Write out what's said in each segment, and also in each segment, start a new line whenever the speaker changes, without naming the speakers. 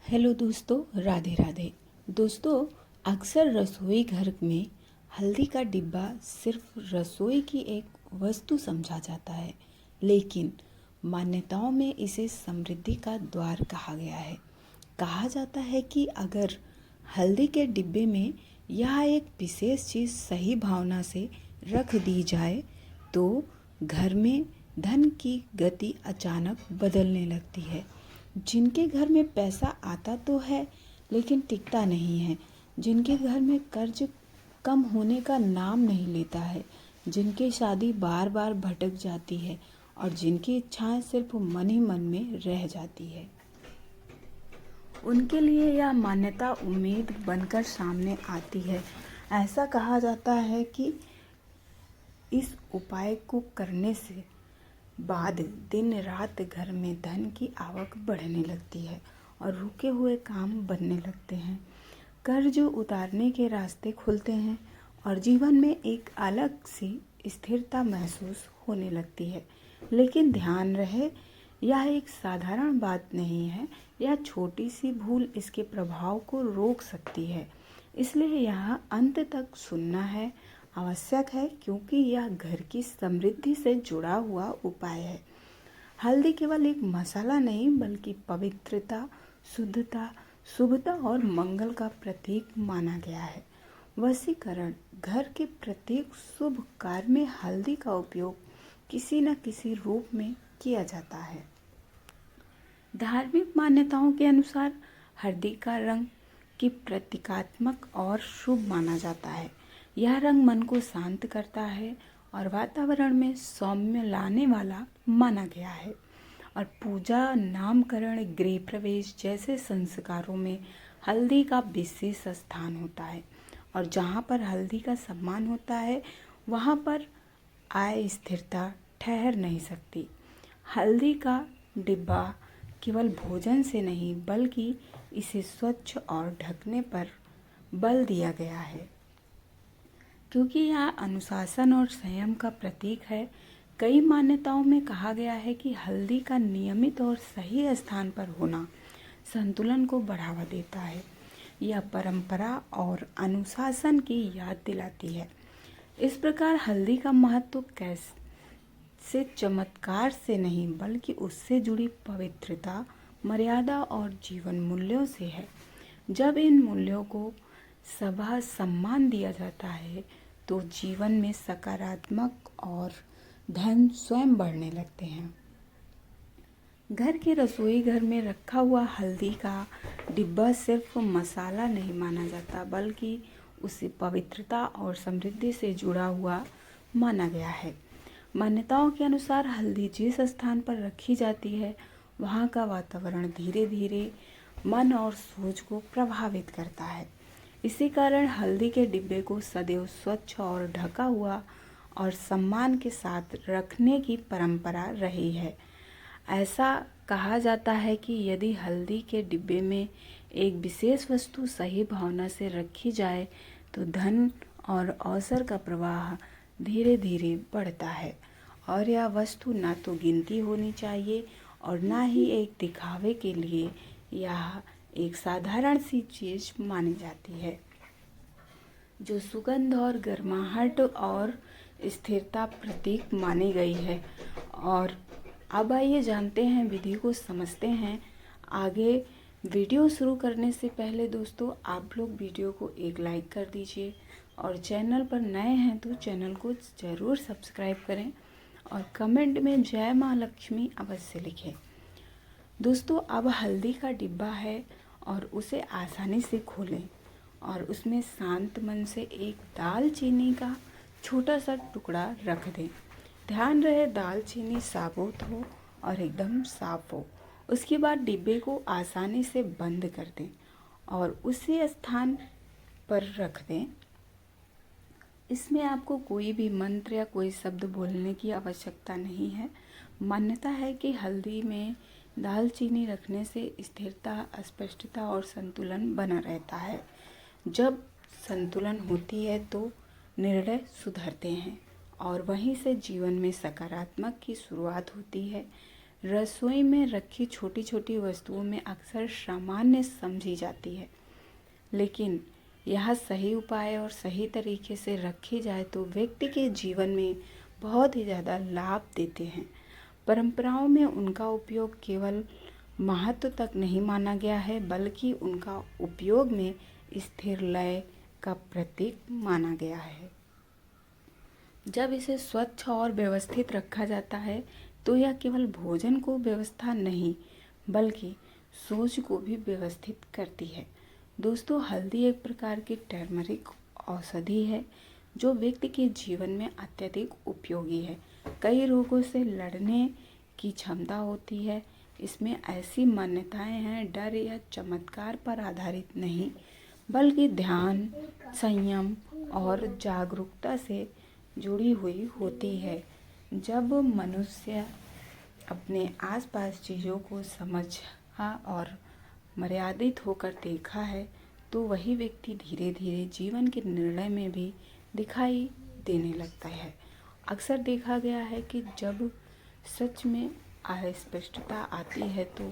Hello दोस्तों, राधे राधे। दोस्तों, अक्सर रसोई घर में हल्दी का डिब्बा सिर्फ रसोई की एक वस्तु समझा जाता है, लेकिन मान्यताओं में इसे समृद्धि का द्वार कहा गया है। कहा जाता है कि अगर हल्दी के डिब्बे में यह एक विशेष चीज़ सही भावना से रख दी जाए तो घर में धन की गति अचानक बदलने लगती है। जिनके घर में पैसा आता तो है लेकिन टिकता नहीं है, जिनके घर में कर्ज कम होने का नाम नहीं लेता है, जिनकी शादी बार बार भटक जाती है और जिनकी इच्छाएं सिर्फ मन ही मन में रह जाती है, उनके लिए यह मान्यता उम्मीद बनकर सामने आती है। ऐसा कहा जाता है कि इस उपाय को करने से बाद दिन रात घर में धन की आवक बढ़ने लगती है और रुके हुए काम बनने लगते हैं। कर्ज उतारने के रास्ते खुलते हैं और जीवन में एक अलग सी स्थिरता महसूस होने लगती है। लेकिन ध्यान रहे, यह एक साधारण बात नहीं है। यह छोटी सी भूल इसके प्रभाव को रोक सकती है। इसलिए यह अंत तक सुनना है आवश्यक है, क्योंकि यह घर की समृद्धि से जुड़ा हुआ उपाय है। हल्दी केवल एक मसाला नहीं, बल्कि पवित्रता, शुद्धता, शुभता और मंगल का प्रतीक माना गया है। वशीकरण, घर के प्रत्येक शुभ कार्य में हल्दी का उपयोग किसी न किसी रूप में किया जाता है। धार्मिक मान्यताओं के अनुसार हल्दी का रंग की प्रतीकात्मक और शुभ माना जाता है। यह रंग मन को शांत करता है और वातावरण में सौम्य लाने वाला माना गया है। और पूजा, नामकरण, गृह प्रवेश जैसे संस्कारों में हल्दी का विशेष स्थान होता है। और जहाँ पर हल्दी का सम्मान होता है, वहाँ पर आय स्थिरता ठहर नहीं सकती। हल्दी का डिब्बा केवल भोजन से नहीं, बल्कि इसे स्वच्छ और ढकने पर बल दिया गया है, क्योंकि यह अनुशासन और संयम का प्रतीक है। कई मान्यताओं में कहा गया है कि हल्दी का नियमित और सही स्थान पर होना संतुलन को बढ़ावा देता है। यह परंपरा और अनुशासन की याद दिलाती है। इस प्रकार हल्दी का महत्व कैसे चमत्कार से नहीं, बल्कि उससे जुड़ी पवित्रता, मर्यादा और जीवन मूल्यों से है। जब इन मूल्यों को सभा सम्मान दिया जाता है तो जीवन में सकारात्मक और धन स्वयं बढ़ने लगते हैं। घर के रसोई घर में रखा हुआ हल्दी का डिब्बा सिर्फ मसाला नहीं माना जाता, बल्कि उसे पवित्रता और समृद्धि से जुड़ा हुआ माना गया है। मान्यताओं के अनुसार हल्दी जिस स्थान पर रखी जाती है, वहाँ का वातावरण धीरे धीरे मन और सोच को प्रभावित करता है। इसी कारण हल्दी के डिब्बे को सदैव स्वच्छ और ढका हुआ और सम्मान के साथ रखने की परंपरा रही है। ऐसा कहा जाता है कि यदि हल्दी के डिब्बे में एक विशेष वस्तु सही भावना से रखी जाए तो धन और अवसर का प्रवाह धीरे धीरे बढ़ता है। और यह वस्तु ना तो गिनती होनी चाहिए और ना ही एक दिखावे के लिए। यह एक साधारण सी चीज मानी जाती है जो सुगंध और गर्माहट और स्थिरता प्रतीक मानी गई है। और अब आइए जानते हैं, विधि को समझते हैं। आगे वीडियो शुरू करने से पहले दोस्तों, आप लोग वीडियो को एक लाइक कर दीजिए और चैनल पर नए हैं तो चैनल को ज़रूर सब्सक्राइब करें और कमेंट में जय माँ लक्ष्मी अवश्य लिखें। दोस्तों, अब हल्दी का डिब्बा है और उसे आसानी से खोलें और उसमें शांत मन से एक दालचीनी का छोटा सा टुकड़ा रख दें। ध्यान रहे दालचीनी साबुत हो और एकदम साफ हो। उसके बाद डिब्बे को आसानी से बंद कर दें और उसी स्थान पर रख दें। इसमें आपको कोई भी मंत्र या कोई शब्द बोलने की आवश्यकता नहीं है। मान्यता है कि हल्दी में दालचीनी रखने से स्थिरता, स्पष्टता और संतुलन बना रहता है। जब संतुलन होती है तो निर्णय सुधरते हैं और वहीं से जीवन में सकारात्मक की शुरुआत होती है। रसोई में रखी छोटी छोटी वस्तुओं में अक्सर सामान्य समझी जाती है, लेकिन यह सही उपाय और सही तरीके से रखी जाए तो व्यक्ति के जीवन में बहुत ही ज़्यादा लाभ देते हैं। परंपराओं में उनका उपयोग केवल महत्व तक नहीं माना गया है, बल्कि उनका उपयोग में स्थिर लय का प्रतीक माना गया है। जब इसे स्वच्छ और व्यवस्थित रखा जाता है तो यह केवल भोजन को व्यवस्था नहीं बल्कि सोच को भी व्यवस्थित करती है। दोस्तों, हल्दी एक प्रकार की टर्मरिक औषधि है जो व्यक्ति के जीवन में अत्यधिक उपयोगी है। कई रोगों से लड़ने की क्षमता होती है। इसमें ऐसी मान्यताएं हैं डर या चमत्कार पर आधारित नहीं, बल्कि ध्यान, संयम और जागरूकता से जुड़ी हुई होती है। जब मनुष्य अपने आसपास चीज़ों को समझा और मर्यादित होकर देखा है तो वही व्यक्ति धीरे धीरे जीवन के निर्णय में भी दिखाई देने लगता है। अक्सर देखा गया है कि जब सच में अस्पष्टता आती है तो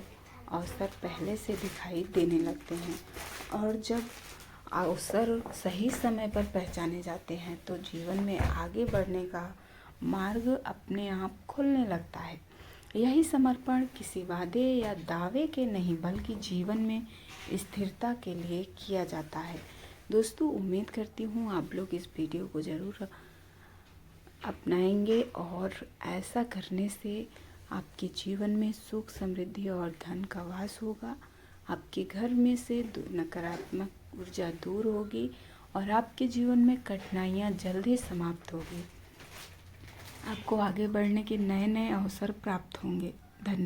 अवसर पहले से दिखाई देने लगते हैं, और जब अवसर सही समय पर पहचाने जाते हैं तो जीवन में आगे बढ़ने का मार्ग अपने आप खुलने लगता है। यही समर्पण किसी वादे या दावे के नहीं बल्कि जीवन में स्थिरता के लिए किया जाता है। दोस्तों, उम्मीद करती हूँ आप लोग इस वीडियो को ज़रूर अपनाएंगे और ऐसा करने से आपके जीवन में सुख, समृद्धि और धन का वास होगा। आपके घर में से नकारात्मक ऊर्जा दूर होगी और आपके जीवन में कठिनाइयाँ जल्द ही समाप्त होगी। आपको आगे बढ़ने के नए नए अवसर प्राप्त होंगे। धन्यवाद।